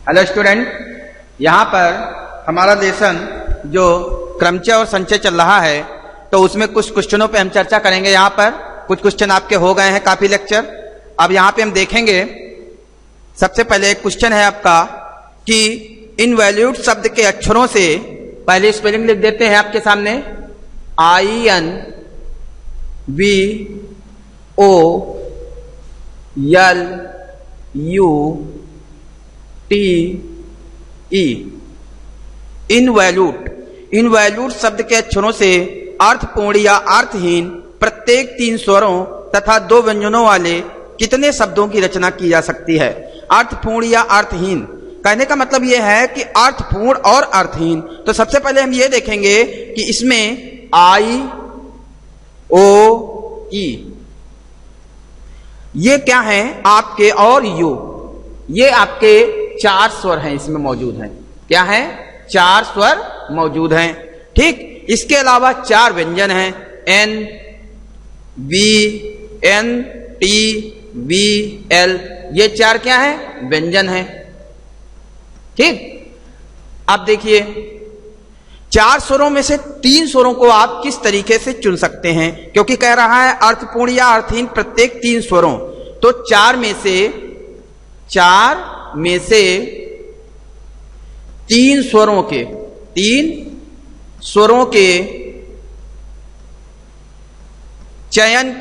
Hello student, यहाँ पर हमारा लेसन जो क्रमचय और संचय चल रहा है तो उसमें कुछ क्वेश्चनों पे हम चर्चा करेंगे। यहाँ पर कुछ क्वेश्चन आपके हो गए हैं काफी लेक्चर। अब यहाँ पे हम देखेंगे, सबसे पहले एक क्वेश्चन है आपका कि इनवैल्यूड शब्द के अक्षरों से पहले स्पेलिंग लिख देते हैं आपके सामने। INVOLUTE। इनवैल्यूड शब्द के अक्षरों से अर्थपूर्ण या अर्थहीन प्रत्येक 3 स्वरों तथा 2 व्यंजनों वाले कितने शब्दों की रचना की जा सकती है? अर्थपूर्ण या अर्थहीन, कहने का मतलब यह है कि अर्थपूर्ण और अर्थहीन। तो सबसे पहले हम ये देखेंगे कि इसमें IOE ये क्या है आपके, और यू ये आपके 4 स्वर हैं, इसमें मौजूद हैं। क्या है? 4 स्वर मौजूद हैं। ठीक, इसके अलावा 4 व्यंजन हैं, N, V, N, T, V, L। ये 4 क्या है? व्यंजन हैं। ठीक, अब देखिए 4 स्वरों में से 3 स्वरों को आप किस तरीके से चुन सकते हैं, क्योंकि कह रहा है अर्थपूर्ण या अर्थहीन प्रत्येक 3 स्वरों। तो 4 में से 3 स्वरों के चयन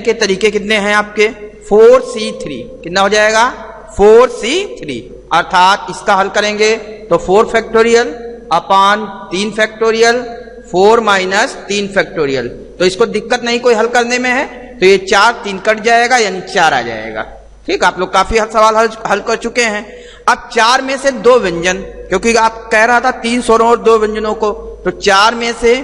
के तरीके कितने हैं आपके? 4C3। कितना हो जाएगा? 4C3। अर्थात इसका हल करेंगे तो 4 फैक्टोरियल अपान 3 फैक्टोरियल 4 माइनस 3 फैक्टोरियल। तो इसको दिक्कत नहीं कोई हल करने में है, तो ये 4 3 कट जाएगा, यानी 4 आ जाएगा। ठीक, आप लोग काफी सवाल हल कर चुके हैं। अब 4 में से 2 व्यंजन, क्योंकि आप कह रहा था 3 स्वरों और 2 व्यंजनों को, तो 4 में से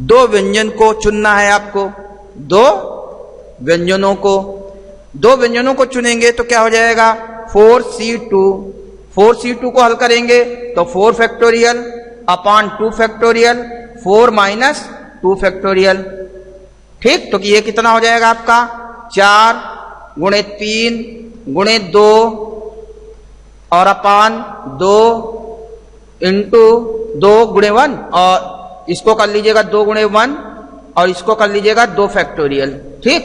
2 व्यंजन को चुनना है आपको। 2 व्यंजनों को चुनेंगे तो क्या हो जाएगा? 4C2 को हल करेंगे तो 4 फैक्टोरियल अपान 2 फैक्टोरियल 4 माइनस 2 फैक्टोरियल। ठीक, तो ये कितना हो जाएगा आपका? 4 गुणे 3 गुणे 2 और अपान 2 इंटू 2 गुणे 1, और इसको कर लीजिएगा 2 गुणे 1 और इसको कर लीजिएगा 2 फैक्टोरियल। ठीक,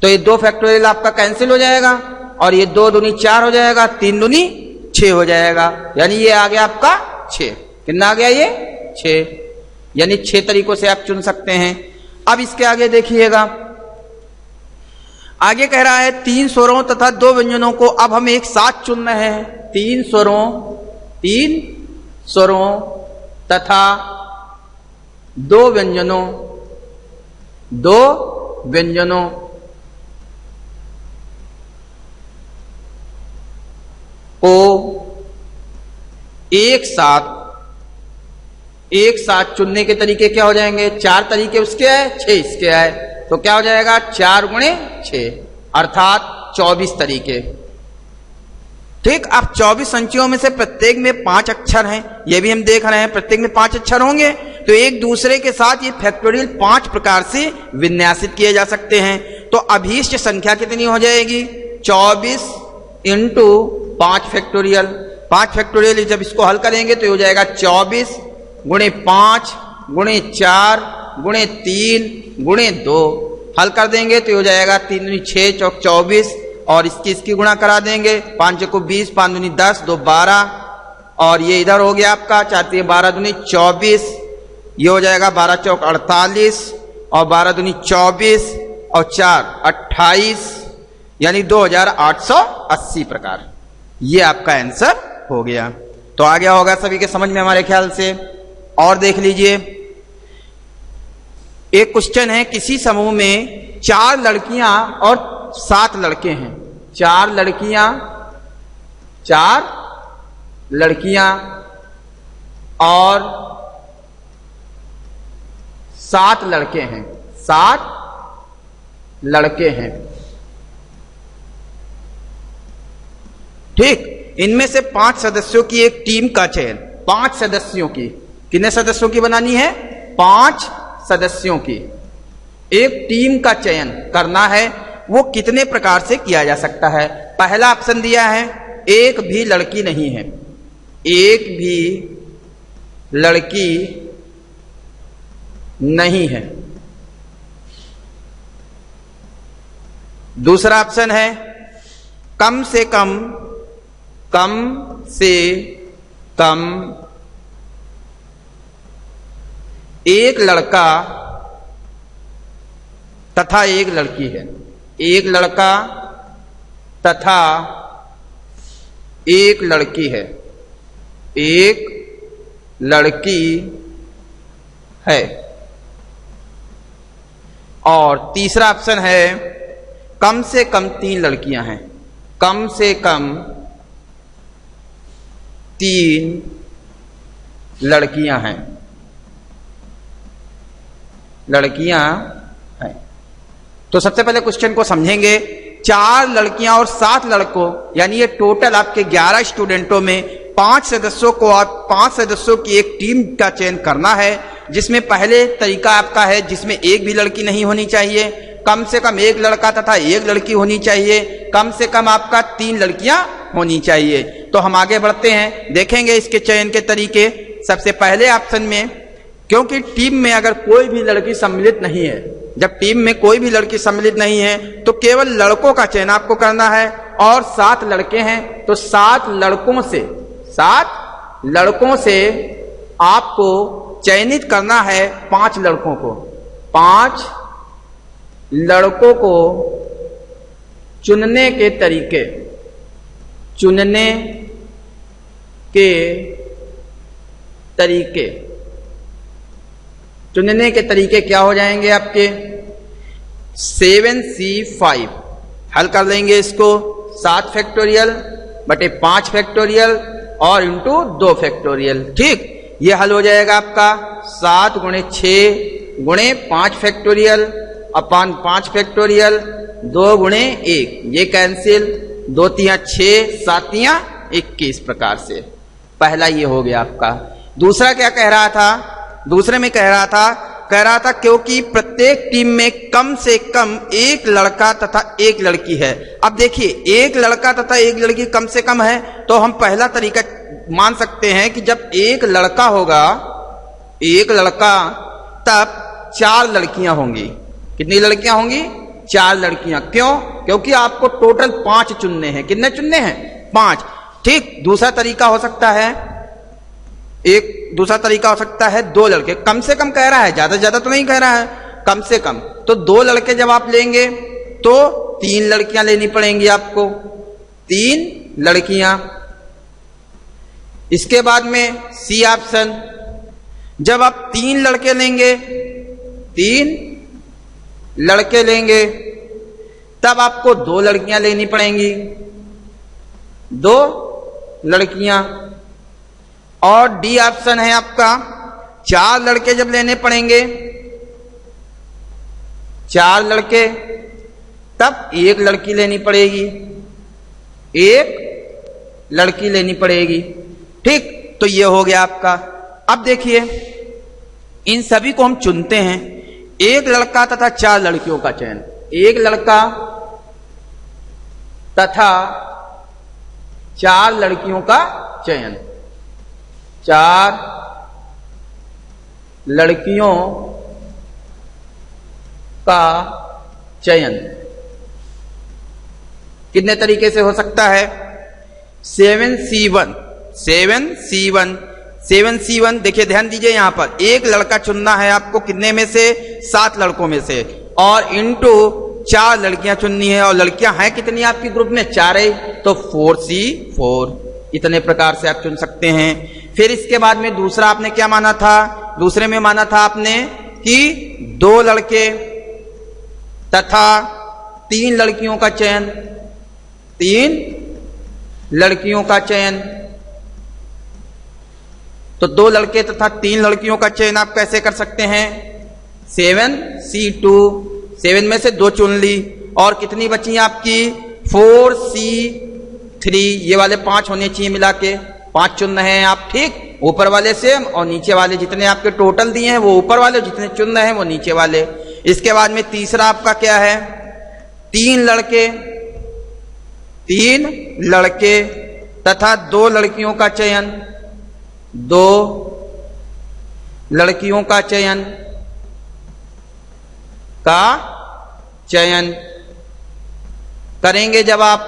तो ये 2 फैक्टोरियल आपका कैंसिल हो जाएगा और ये 2 दूनी 4 हो जाएगा, 3 दूनी 6 हो जाएगा, यानी ये आ गया आपका 6। कितना आ गया? ये 6, यानी 6 तरीकों से आप चुन सकते हैं। अब इसके आगे देखिएगा, आगे कह रहा है 3 स्वरों तथा 2 व्यंजनों को अब हम एक साथ चुन रहे हैं। 3 स्वरों तथा 2 व्यंजनों को एक साथ चुनने के तरीके क्या हो जाएंगे? 4 तरीके उसके है, 6 इसके है, तो क्या हो जाएगा? 4 गुणे 6 अर्थात 24 तरीके। ठीक, अब 24 संचियों में से प्रत्येक में 5 अक्षर हैं, ये भी हम देख रहे हैं। प्रत्येक में 5 अक्षर होंगे तो एक दूसरे के साथ ये फैक्टोरियल 5 प्रकार से विन्यासित किए जा सकते हैं। तो अभीष्ट संख्या कितनी हो जाएगी? 24 इंटू 5 फैक्टोरियल। 5 फैक्टोरियल जब इसको हल करेंगे तो हो जाएगा 24 गुणे 5 गुणे 4 गुणे 3 गुणे 2। हल कर देंगे तो हो जाएगा 3 दूनी 6 चौक 24, और इसकी गुणा करा देंगे। 5 को 20, 5 दूनी 10, 2 12, और ये इधर हो गया आपका 4 12 दूनी 24, ये हो जाएगा 12 चौक 48, और 12 दूनी 24 और 4 28, यानी 2880 प्रकार। ये आपका आंसर हो गया। तो आ गया होगा सभी के समझ में हमारे ख्याल से। और देख लीजिए, एक क्वेश्चन है, किसी समूह में 4 लड़कियां और 7 लड़के हैं। 4 लड़कियां और 7 लड़के हैं। 7 लड़के हैं। ठीक, इनमें से 5 सदस्यों की एक टीम का चयन, 5 सदस्यों की कितने सदस्यों की बनानी है? 5 सदस्यों की। एक टीम का चयन करना है, वो कितने प्रकार से किया जा सकता है? पहला ऑप्शन दिया है एक भी लड़की नहीं है, एक भी लड़की नहीं है। दूसरा ऑप्शन है कम से कम एक लड़का तथा एक लड़की है। एक लड़का तथा एक लड़की है, एक लड़की है। और तीसरा ऑप्शन है कम से कम 3 लड़कियां हैं, कम से कम 3 लड़कियां हैं, लड़कियां हैं। तो सबसे पहले क्वेश्चन को समझेंगे। 4 लड़कियां और 7 लड़कों, यानी ये टोटल आपके 11 स्टूडेंटों में 5 सदस्यों को और 5 सदस्यों की एक टीम का चयन करना है, जिसमें पहले तरीका आपका है जिसमें एक भी लड़की नहीं होनी चाहिए, कम से कम एक लड़का तथा एक लड़की होनी चाहिए, कम से कम आपका 3 लड़कियां होनी चाहिए। तो हम आगे बढ़ते हैं, देखेंगे इसके चयन के तरीके। सबसे पहले ऑप्शन में, क्योंकि टीम में अगर कोई भी लड़की सम्मिलित नहीं है, जब टीम में कोई भी लड़की सम्मिलित नहीं है तो केवल लड़कों का चयन आपको करना है। और 7 लड़के हैं तो 7 लड़कों से आपको चयनित करना है 5 लड़कों को। 5 लड़कों को चुनने के तरीके क्या हो जाएंगे आपके? 7C5 हल कर लेंगे इसको, 7 फैक्टोरियल बटे 5 फैक्टोरियल और इंटू 2 फैक्टोरियल। ठीक, ये हल हो जाएगा आपका 7 गुणे 6 गुणे 5 फैक्टोरियल अपान 5 फैक्टोरियल 2 गुणे 1, ये कैंसिल, 2 तिया 6 7 तिया 21 प्रकार से। पहला ये हो गया आपका। दूसरा क्या कह रहा था? दूसरे में कह रहा था क्योंकि प्रत्येक टीम में कम से कम एक लड़का तथा एक लड़की है। अब देखिए, एक लड़का तथा एक लड़की कम से कम है, तो हम पहला तरीका मान सकते हैं कि जब एक लड़का होगा, एक लड़का, तब 4 लड़कियां होंगी। कितनी लड़कियां होंगी? 4 लड़कियां। क्यों? क्योंकि आपको टोटल 5 चुनने हैं। कितने चुनने हैं? 5। ठीक, दूसरा तरीका हो सकता है, दूसरा तरीका हो सकता है 2 लड़के। कम से कम कह रहा है, ज्यादा से ज्यादा तो नहीं कह रहा है, कम से कम। तो 2 लड़के जब आप लेंगे तो 3 लड़कियां लेनी पड़ेंगी आपको, 3 लड़कियां। इसके बाद में सी ऑप्शन, जब आप 3 लड़के लेंगे, 3 लड़के लेंगे, तब आपको 2 लड़कियां लेनी पड़ेंगी, 2 लड़कियां। और डी ऑप्शन है आपका, 4 लड़के जब लेने पड़ेंगे, 4 लड़के, तब 1 लड़की लेनी पड़ेगी, 1 लड़की लेनी पड़ेगी। ठीक, तो ये हो गया आपका। अब देखिए, इन सभी को हम चुनते हैं, 1 लड़का तथा 4 लड़कियों का चयन, 1 लड़का तथा 4 लड़कियों का चयन, 4 लड़कियों का चयन कितने तरीके से हो सकता है? 7C1 देखिए, ध्यान दीजिए, यहां पर 1 लड़का चुनना है आपको, कितने में से? 7 लड़कों में से, और इंटू 4 लड़कियां चुननी है, और लड़कियां हैं कितनी आपकी ग्रुप में? 4 है, तो 4C4। इतने प्रकार से आप चुन सकते हैं। फिर इसके बाद में दूसरा आपने क्या माना था? दूसरे में माना था आपने कि 2 लड़के तथा 3 लड़कियों का चयन, 3 लड़कियों का चयन। तो 2 लड़के तथा 3 लड़कियों का चयन आप कैसे कर सकते हैं? 7C2, 7 में से 2 चुन ली, और कितनी बची आपकी? 4C3। ये वाले 5 होने चाहिए, मिला के 5 चुन रहे हैं आप। ठीक, ऊपर वाले सेम और नीचे वाले जितने आपके टोटल दिए हैं वो ऊपर वाले, जितने चुन रहे हैं वो नीचे वाले। इसके बाद में तीसरा आपका क्या है, 3 लड़के तथा 2 लड़कियों का चयन, 2 लड़कियों का चयन करेंगे जब आप,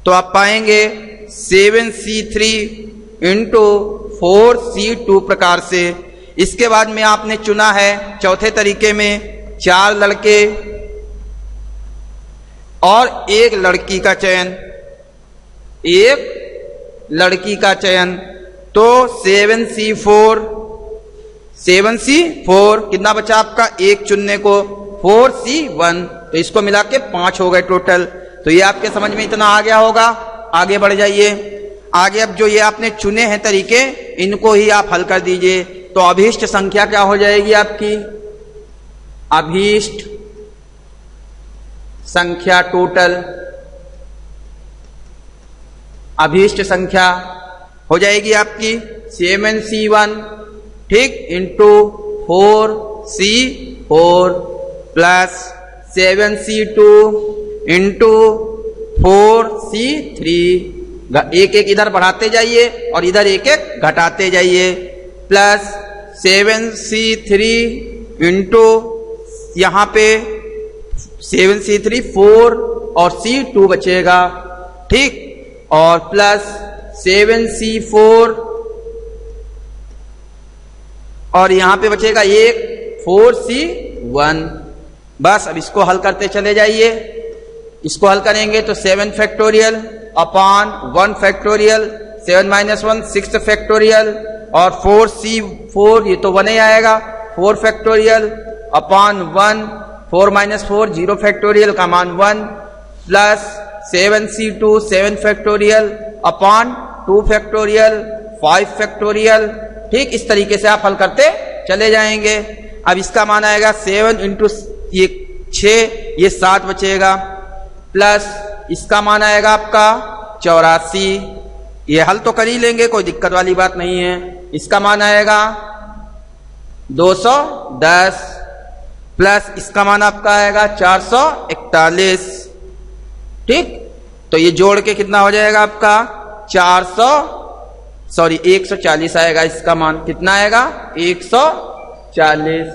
तो आप पाएंगे 7C3 इंटू 4C2 प्रकार से। इसके बाद में आपने चुना है चौथे तरीके में 4 लड़के और 1 लड़की का चयन, 1 लड़की का चयन, तो 7C4 कितना बचा आपका, 1 चुनने को, 4C1, तो इसको मिला के 5 हो गए टोटल। तो ये आपके समझ में इतना आ गया होगा। आगे बढ़ जाइए। आगे अब जो ये आपने चुने हैं तरीके, इनको ही आप हल कर दीजिए। तो अभीष्ट संख्या क्या हो जाएगी आपकी, अभीष्ट संख्या टोटल, अभीष्ट संख्या हो जाएगी आपकी 7C1 ठीक into 4C4 plus 7C2 into 4C3, एक एक इधर बढ़ाते जाइए और इधर एक एक घटाते जाइए, प्लस 7C3 इंटू यहां पे 7C3 4 और C2 बचेगा ठीक, और प्लस 7C4 और यहां पे बचेगा 1 4C1। बस अब इसको हल करते चले जाइए। इसको हल करेंगे तो 7 फैक्टोरियल अपॉन 1 फैक्टोरियल, 7 - 1 6 फैक्टोरियल, और 4C4 ये तो 1 ही आएगा, 4 फैक्टोरियल अपॉन 1, 4 - 4 0 फैक्टोरियल का मान 1, plus 7C2 7 factorial upon 2 factorial 5 factorial ठीक। इस तरीके से आप हल करते चले जाएंगे। अब इसका मान आएगा 7 इंटू ये 6, ये 7 बचेगा, प्लस इसका मान आएगा आपका 84, ये हल तो कर ही लेंगे, कोई दिक्कत वाली बात नहीं है। इसका मान आएगा 210, प्लस इसका मान आपका आएगा 441 ठीक। तो ये जोड़ के कितना हो जाएगा आपका 140 आएगा। इसका मान कितना आएगा 140।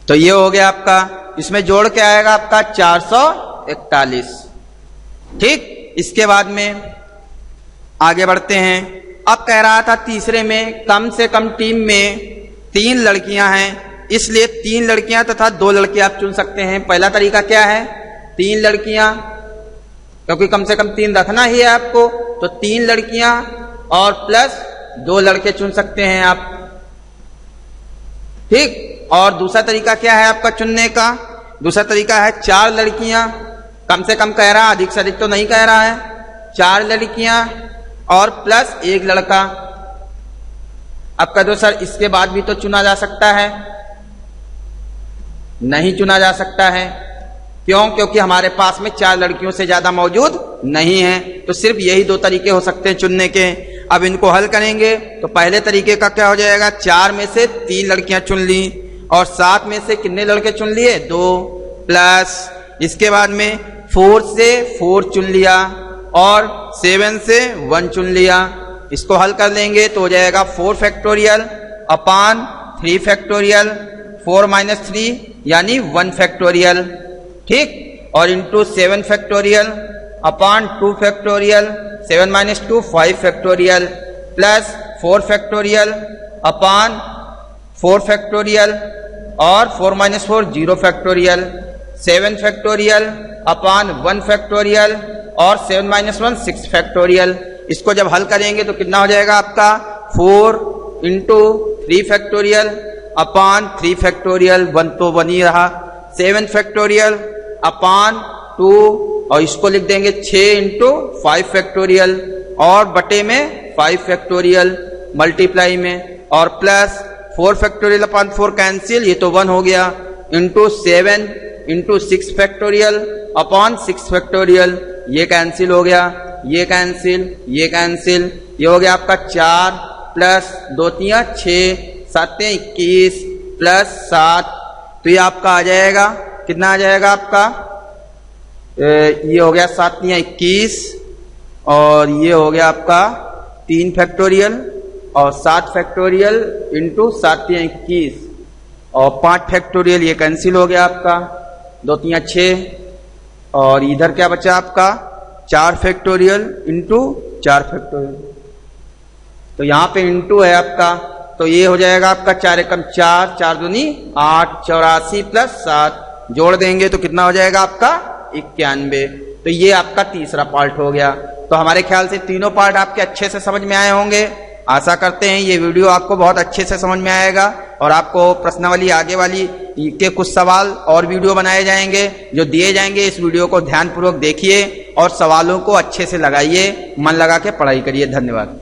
तो ये हो गया आपका, इसमें जोड़ के आएगा आपका 441 ठीक। इसके बाद में आगे बढ़ते हैं। अब कह रहा था तीसरे में कम से कम टीम में 3 लड़कियां हैं, इसलिए 3 लड़कियां तथा 2 लड़के आप चुन सकते हैं। पहला तरीका क्या है, 3 लड़कियां, क्योंकि कम से कम 3 रखना ही है आपको, तो 3 लड़कियां और प्लस 2 लड़के चुन सकते हैं आप ठीक। और दूसरा तरीका क्या है आपका चुनने का, दूसरा तरीका है 4 लड़कियां, कम से कम कह रहा है, अधिक से अधिक तो नहीं कह रहा है, 4 लड़कियां और प्लस 1 लड़का। अब कह दो सर इसके बाद भी तो चुना जा सकता है, नहीं चुना जा सकता है, क्यों, क्योंकि हमारे पास में 4 लड़कियों से ज्यादा मौजूद नहीं है, तो सिर्फ यही 2 तरीके हो सकते हैं चुनने के। अब इनको हल करेंगे तो पहले तरीके का क्या हो जाएगा, 4 में से 3 लड़कियां चुन ली और 7 में से कितने लड़के चुन लिए 2, प्लस इसके बाद में 4 से 4 चुन लिया और 7 से 1 चुन लिया। इसको हल कर लेंगे तो हो जाएगा 4 फैक्टोरियल अपॉन 3 फैक्टोरियल, 4 - 3 यानी 1 फैक्टोरियल ठीक, और into 7 factorial upon 2 factorial, 7 - 2 5 factorial, plus 4 factorial upon 4 factorial और 4 - 4 0 फैक्टोरियल, 7 फैक्टोरियल अपॉन 1 फैक्टोरियल और 7 - 1 6 फैक्टोरियल। इसको जब हल करेंगे तो कितना हो जाएगा आपका 4 इंटू 3 फैक्टोरियल अपॉन 3 फैक्टोरियल, 1 तो 1 ही रहा, 7 फैक्टोरियल अपॉन 2 और इसको लिख देंगे 6 इंटू 5 फैक्टोरियल और बटे में 5 फैक्टोरियल मल्टीप्लाई में, और प्लस 4 फैक्टोरियल अपॉन 4 कैंसिल, ये तो 1 हो गया, into 7 into 6 factorial upon 6 factorial, ये कैंसिल हो गया, ये कैंसिल, ये कैंसिल, ये हो गया आपका 4 प्लस 2 3 6, 7 21 प्लस 7, तो ये आपका आ जाएगा, कितना आ जाएगा आपका, ये हो गया 7 3 21 और ये हो गया आपका 3 फैक्टोरियल और 7 फैक्टोरियल इंटू 7 3 21 और 5 फैक्टोरियल, ये कैंसिल हो गया आपका, 2 3 6 और इधर क्या बचा आपका 4 फैक्टोरियल इंटू 4 फैक्टोरियल, तो यहां पे इंटू है आपका, तो ये हो जाएगा आपका 4 एकम 4, 4 दूनी 8, 84 प्लस 7 जोड़ देंगे तो कितना हो जाएगा आपका 91। तो ये आपका तीसरा पार्ट हो गया। तो हमारे ख्याल से तीनों पार्ट आपके अच्छे से समझ में आए होंगे। आशा करते हैं ये वीडियो आपको बहुत अच्छे से समझ में आएगा और आपको प्रश्नावली आगे वाली के कुछ सवाल और वीडियो बनाए जाएंगे जो दिए जाएंगे। इस वीडियो को ध्यानपूर्वक देखिए और सवालों को अच्छे से लगाइए, मन लगा के पढ़ाई करिए। धन्यवाद।